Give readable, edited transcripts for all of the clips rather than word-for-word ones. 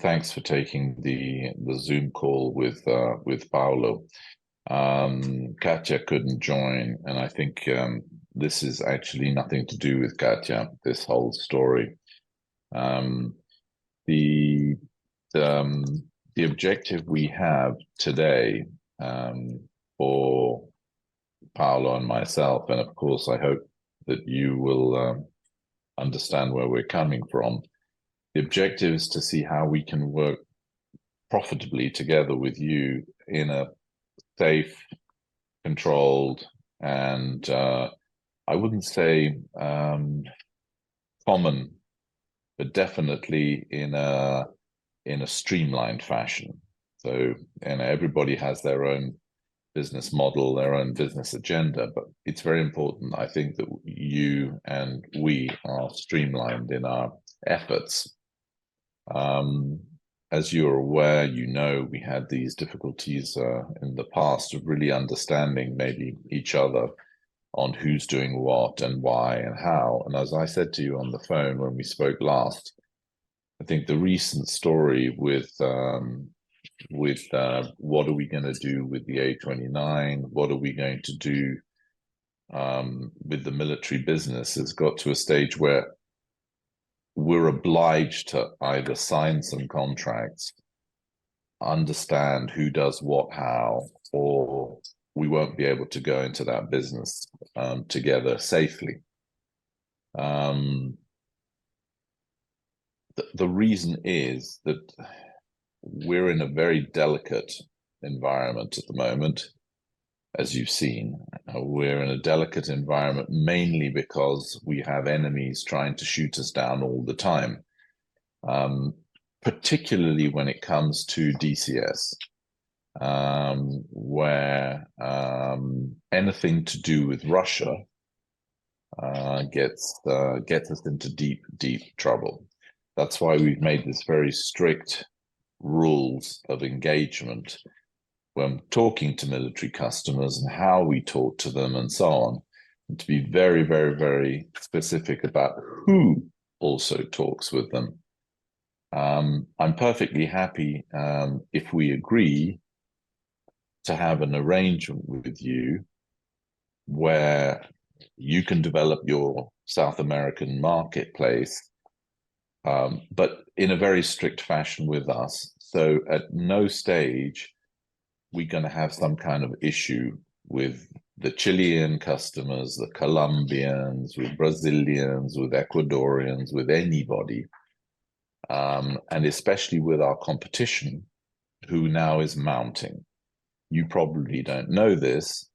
Thanks for taking the Zoom call with Paolo. Katya couldn't join, and I think this is actually nothing to do with Katya, this whole story. Um, the um, the objective we have today for Paolo and myself, and of course, I hope that you will understand where we're coming from. The objective is to see how we can work profitably together with you in a safe, controlled, and I wouldn't say common, but definitely in a streamlined fashion. So, and everybody has their own business model, their own business agenda, but it's very important, I think, that you and we are streamlined in our efforts. As you're aware, we had these difficulties in the past of really understanding maybe each other on who's doing what and why and how. And as I said to you on the phone when we spoke last, I think the recent story with what are we going to do with the A29, what are we going to do with the military business has got to a stage where we're obliged to either sign some contracts, understand who does what, how, or we won't be able to go into that business together safely. The reason is that we're in a very delicate environment at the moment, as you've seen. We're in a delicate environment mainly because we have enemies trying to shoot us down all the time, particularly when it comes to DCS, where anything to do with Russia gets us into deep, deep trouble. That's why we've made this very strict rules of engagement when talking to military customers and how we talk to them and so on, and to be very, very, very specific about who also talks with them. I'm perfectly happy if we agree to have an arrangement with you where you can develop your South American marketplace, but in a very strict fashion with us. So at no stage we're going to have some kind of issue with the Chilean customers, the Colombians, with Brazilians, with Ecuadorians, with anybody, and especially with our competition, who now is mounting. You probably don't know this,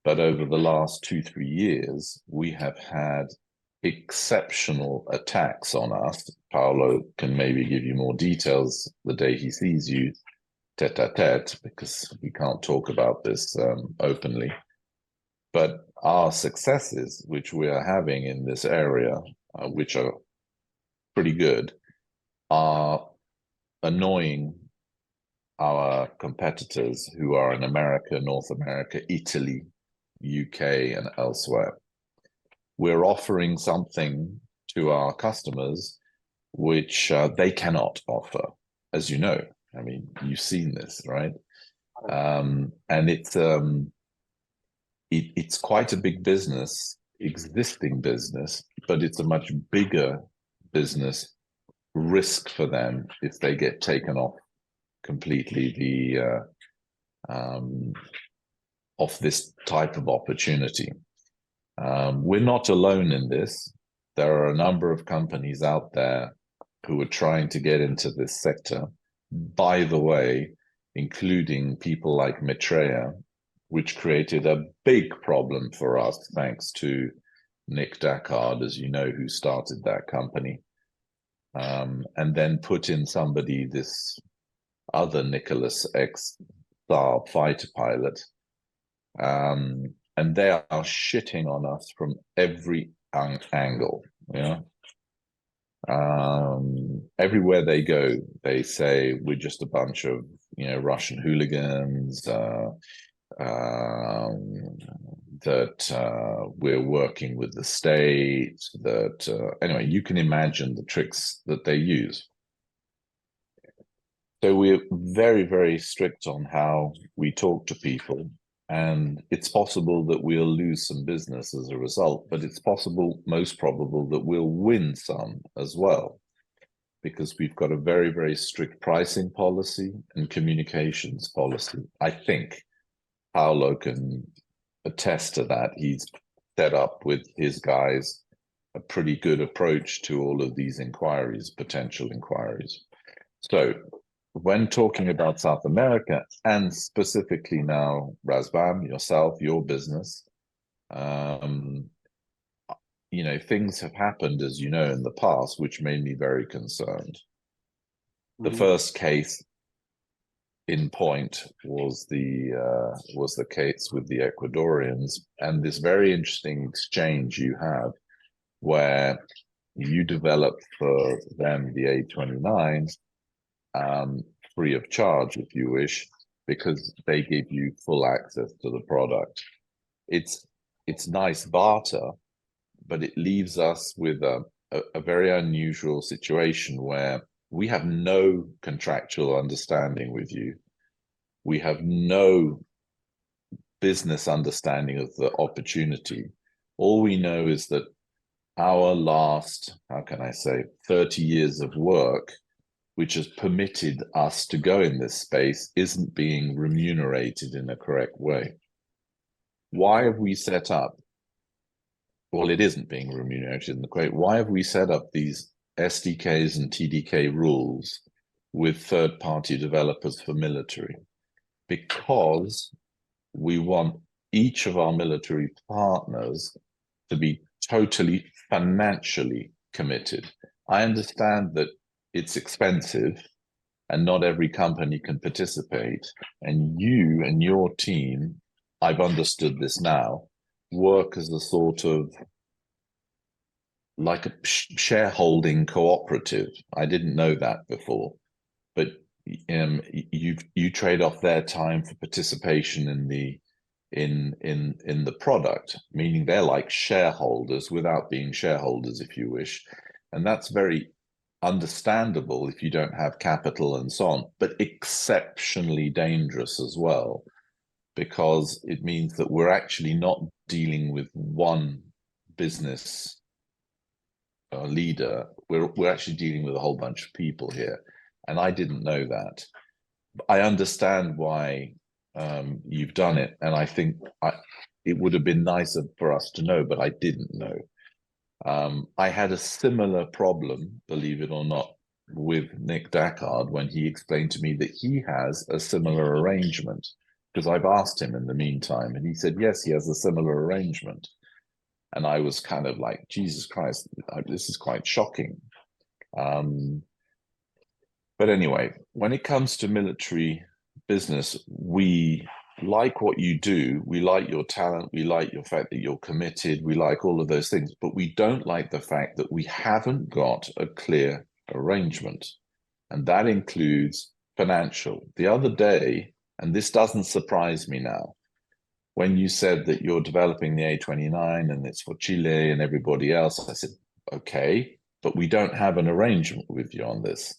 but over the last 2-3 years, we have had exceptional attacks on us. Paolo can maybe give you more details the day he sees you tete-a-tete, because we can't talk about this openly. But our successes, which we are having in this area, which are pretty good, are annoying our competitors who are in America, North America, Italy, UK, and elsewhere. We're offering something to our customers which they cannot offer, as you know. I mean, you've seen this, right? And it's quite a big business, existing business, but it's a much bigger business risk for them if they get taken off completely off this type of opportunity. We're not alone in this. There are a number of companies out there who are trying to get into this sector. By the way, including people like Maitreya, which created a big problem for us, thanks to Nick Dackard, as you know, who started that company, and then put in somebody, this other Nicholas ex-Saab fighter pilot, and they are shitting on us from every angle. Yeah. Everywhere they go, they say we're just a bunch of Russian hooligans, that we're working with the state, that anyway, you can imagine the tricks that they use. So we're very, very strict on how we talk to people. And it's possible that we'll lose some business as a result, but it's possible, most probable, that we'll win some as well, because we've got a very, very strict pricing policy and communications policy. I think Paolo can attest to that. He's set up with his guys a pretty good approach to all of these inquiries, potential inquiries. So when talking about South America, and specifically now, Razbam, yourself, your business, things have happened, as you know, in the past, which made me very concerned. The first case in point was the case with the Ecuadorians, and this very interesting exchange you have where you developed for them the A29 free of charge, if you wish, because they give you full access to the product. It's nice barter, but it leaves us with a very unusual situation where we have no contractual understanding with you. We have no business understanding of the opportunity. All we know is that our last, 30 years of work, which has permitted us to go in this space, isn't being remunerated in a correct way. Why have we set up? Well, it isn't being remunerated in the correct. Why have we set up these SDKs and TDK rules with third-party developers for military? Because we want each of our military partners to be totally financially committed. I understand that it's expensive and not every company can participate. And you and your team, I've understood this now, work as a sort of like a shareholding cooperative. I didn't know that before, but you trade off their time for participation in the product, meaning they're like shareholders without being shareholders, if you wish. And that's very understandable if you don't have capital and so on, but exceptionally dangerous as well, because it means that we're actually not dealing with one business leader. We're actually dealing with a whole bunch of people here, and I didn't know that. I understand why you've done it, and I think it would have been nicer for us to know, but I didn't know. I had a similar problem, believe it or not, with Nick Dackard when he explained to me that he has a similar arrangement, because I've asked him in the meantime, and he said, yes, he has a similar arrangement. And I was kind of like, Jesus Christ, this is quite shocking. But anyway, when it comes to military business, we like what you do. We like your talent. We like your fact that you're committed. We like all of those things, but we don't like the fact that we haven't got a clear arrangement. And that includes financial. The other day, and this doesn't surprise me now, when you said that you're developing the A29 and it's for Chile and everybody else, I said, okay, but we don't have an arrangement with you on this.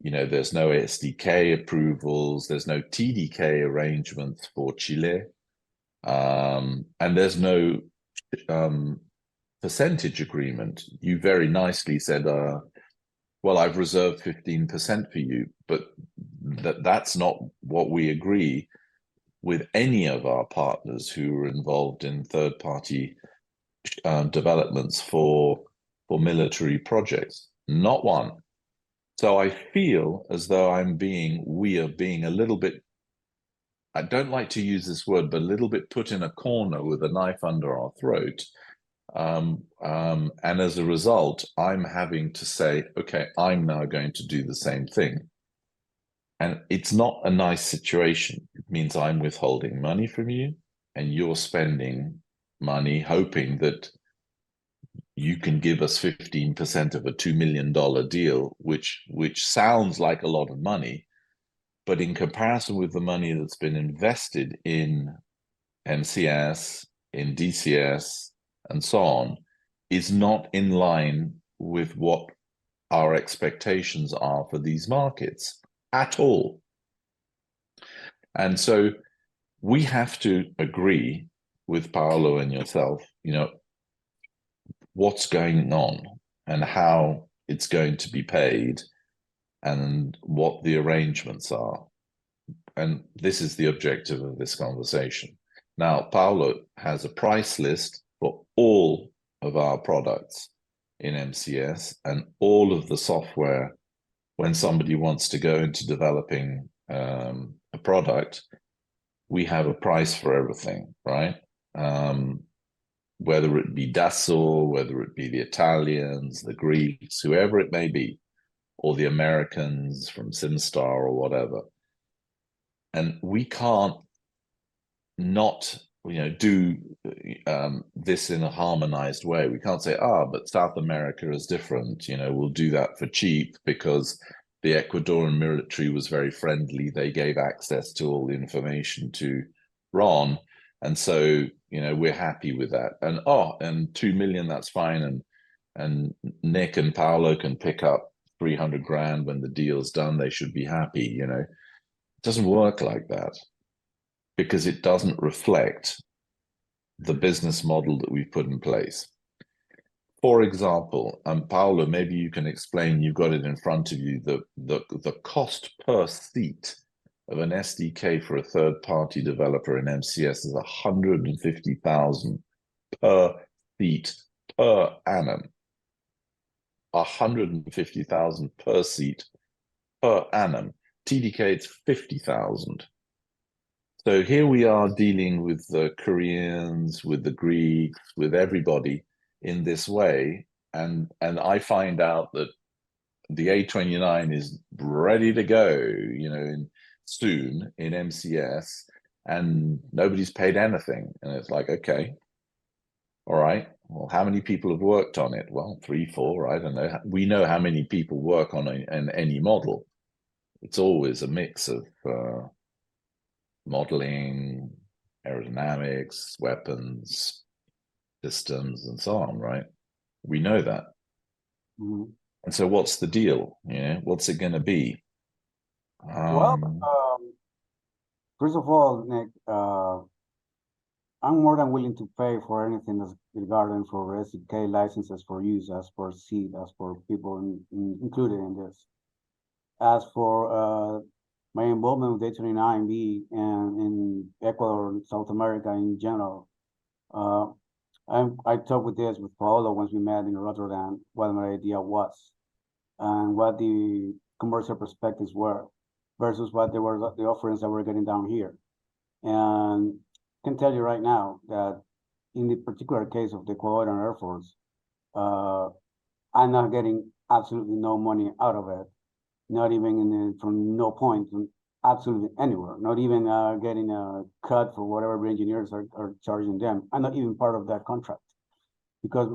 There's no SDK approvals, there's no TDK arrangements for Chile, and there's no percentage agreement. You very nicely said, well, I've reserved 15% for you, but that's not what we agree with any of our partners who are involved in third-party developments for military projects. Not one. So I feel as though we are being a little bit, I don't like to use this word, but a little bit put in a corner with a knife under our throat. And as a result, I'm having to say, okay, I'm now going to do the same thing. And it's not a nice situation. It means I'm withholding money from you and you're spending money hoping that you can give us 15% of a $2 million deal, which sounds like a lot of money, but in comparison with the money that's been invested in NCS, in DCS, and so on, is not in line with what our expectations are for these markets. at all. And so we have to agree with Paolo and yourself, what's going on and how it's going to be paid and what the arrangements are. And this is the objective of this conversation. Now, Paolo has a price list for all of our products in MCS and all of the software. When somebody wants to go into developing a product, we have a price for everything, right? Whether it be Dassault, whether it be the Italians, the Greeks, whoever it may be, or the Americans from SimStar or whatever. And we can't not, do this in a harmonized way. We can't say, but South America is different. We'll do that for cheap because the Ecuadorian military was very friendly. They gave access to all the information to Ron. And so, we're happy with that. And 2 million, that's fine. And Nick and Paolo can pick up 300 grand when the deal's done. They should be happy. It doesn't work like that because it doesn't reflect the business model that we've put in place. For example, Paolo, maybe you can explain, you've got it in front of you, the cost per seat of an SDK for a third-party developer in MCS is 150,000 per seat per annum. 150,000 per seat per annum. TDK, it's 50,000. So here we are dealing with the Koreans, with the Greeks, with everybody in this way. And I find out that the A29 is ready to go, soon in MCS, and nobody's paid anything. And it's like, okay, all right, well, how many people have worked on it? Well, 3, 4, I don't know. We know how many people work on any model. It's always a mix of modeling, aerodynamics, weapons, systems, and so on, right? We know that. Mm-hmm. And so what's the deal? What's it going to be? First of all, Nick, I'm more than willing to pay for anything that's regarding for SDK licenses for use as for seed, as for people included in this. As for my involvement with A29B and in Ecuador and South America in general, I talked with Paolo once we met in Rotterdam, what my idea was and what the commercial perspectives were versus what they were the offerings that we're getting down here. And I can tell you right now that in the particular case of the Ecuadorian Air Force, I'm not getting absolutely no money out of it, not even from no point, absolutely anywhere, not even getting a cut for whatever engineers are charging them. I'm not even part of that contract because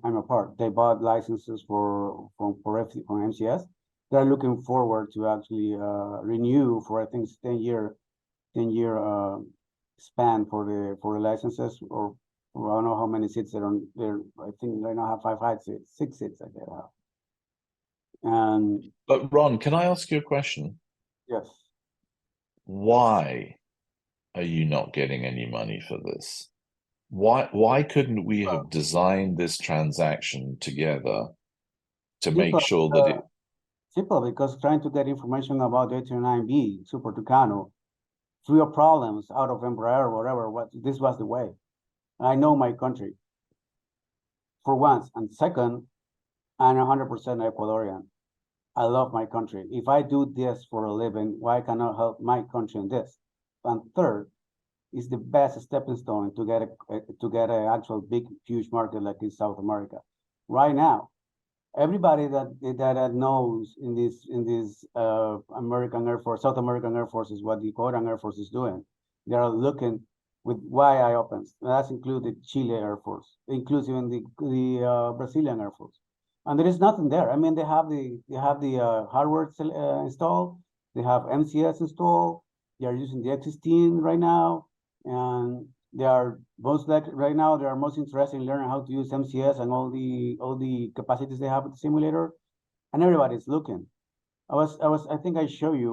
I'm a part. They bought licenses from MCS. They're looking forward to actually renew for, I think, 10-year span for the licenses, or I don't know how many seats they're on there. I think they now have 5 seats, 6 seats that they have. And but Ron, can I ask you a question? yes. Why are you not getting any money for this? Why couldn't we have designed this transaction together to make sure that it... Simple, because trying to get information about the A29B, Super Tucano, through your problems out of Embraer or whatever, this was the way. I know my country, for once. And second, I'm 100% Ecuadorian. I love my country. If I do this for a living, why cannot help my country in this? And third, is the best stepping stone to get an actual big, huge market like in South America. Right now, everybody that knows in this American Air Force, South American Air Force is what the Ecuadorian Air Force is doing. They are looking with wide eye opens. That's included Chile Air Force, includes even the Brazilian Air Force. And there is nothing there. I mean, they have the hardware installed. They have MCS installed. They are using the X16 right now, and they are most likely right now. They are most interested in learning how to use MCS and all the capacities they have with the simulator. And everybody's looking. I think I show you